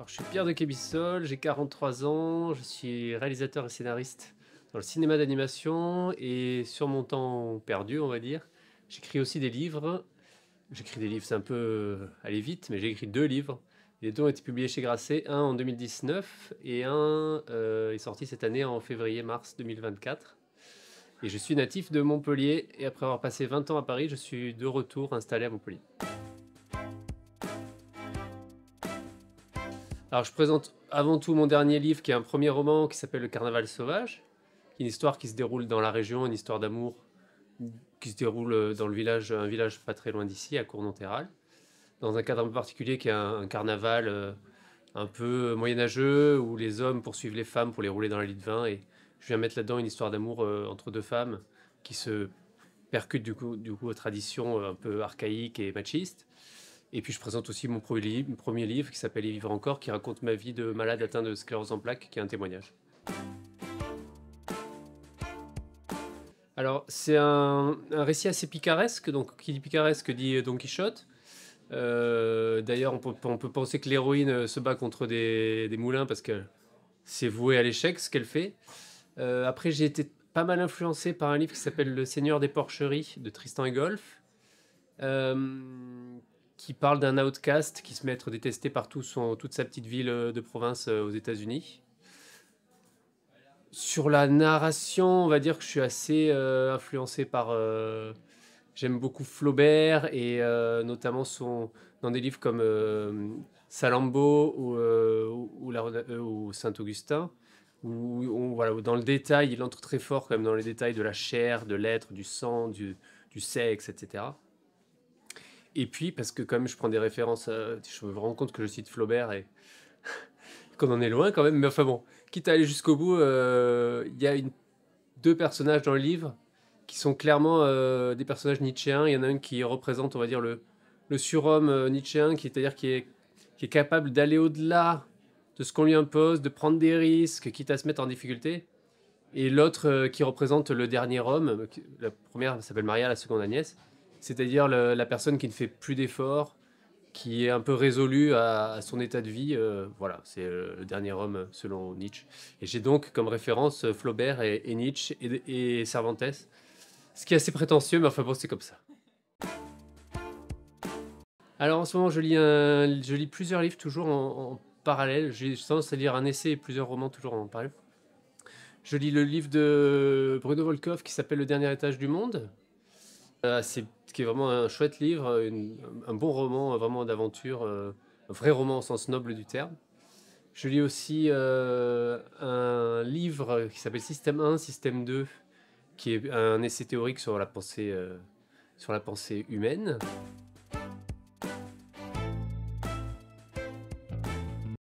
Alors, je suis Pierre de Québissol, j'ai 43 ans, je suis réalisateur et scénariste dans le cinéma d'animation et sur mon temps perdu, on va dire, j'écris aussi des livres. J'écris des livres, c'est un peu aller vite, mais j'ai écrit 2 livres. Les 2 ont été publiés chez Grasset, un en 2019 et un est sorti cette année en février-mars 2024. Et je suis natif de Montpellier et après avoir passé 20 ans à Paris, je suis de retour installé à Montpellier. Alors, je présente avant tout mon dernier livre, qui est un premier roman qui s'appelle Le Carnaval sauvage, qui est une histoire qui se déroule dans la région, une histoire d'amour qui se déroule dans le village, un village pas très loin d'ici, à Cournonterral, dans un cadre un peu particulier qui est un carnaval un peu moyenâgeux où les hommes poursuivent les femmes pour les rouler dans la lit de vin. Et je viens mettre là-dedans une histoire d'amour entre 2 femmes qui se percutent du coup aux traditions un peu archaïques et machistes. Et puis je présente aussi mon premier livre qui s'appelle Et vivre encore, qui raconte ma vie de malade atteint de sclérose en plaques, qui est un témoignage. Alors c'est un récit assez picaresque, donc qui dit picaresque dit Don Quichotte. D'ailleurs on peut penser que l'héroïne se bat contre des moulins parce que c'est voué à l'échec ce qu'elle fait. Après j'ai été pas mal influencé par un livre qui s'appelle Le Seigneur des Porcheries de Tristan et Golf. Qui parle d'un outcast qui se met à être détesté par toute sa petite ville de province aux États-Unis. Sur la narration, on va dire que je suis assez influencé par. J'aime beaucoup Flaubert et notamment dans des livres comme Salammbô ou Saint-Augustin, voilà, où dans le détail, il entre très fort quand même dans les détails de la chair, de l'être, du sang, du sexe, etc. Et puis, parce que comme je prends des références, je me rends compte que je cite Flaubert et qu'on en est loin quand même, mais enfin bon, quitte à aller jusqu'au bout, il y a 2 personnages dans le livre qui sont clairement des personnages nietzschéens. Il y en a un qui représente, on va dire, le surhomme nietzschéen, qui est capable d'aller au-delà de ce qu'on lui impose, de prendre des risques, quitte à se mettre en difficulté. Et l'autre qui représente le dernier homme, la première s'appelle Maria, la seconde Agnès, c'est-à-dire la personne qui ne fait plus d'efforts, qui est un peu résolue à son état de vie. Voilà, c'est le dernier homme selon Nietzsche. Et j'ai donc comme référence Flaubert et Nietzsche et Cervantes, ce qui est assez prétentieux, mais enfin bon, c'est comme ça. Alors en ce moment, je lis plusieurs livres toujours en parallèle. J'ai tendance à lire un essai et plusieurs romans toujours en parallèle. Je lis le livre de Bruno Volkov qui s'appelle Le dernier étage du monde, qui est vraiment un chouette livre, un bon roman vraiment d'aventure, un vrai roman au sens noble du terme. Je lis aussi un livre qui s'appelle Système 1, Système 2, qui est un essai théorique sur la pensée humaine.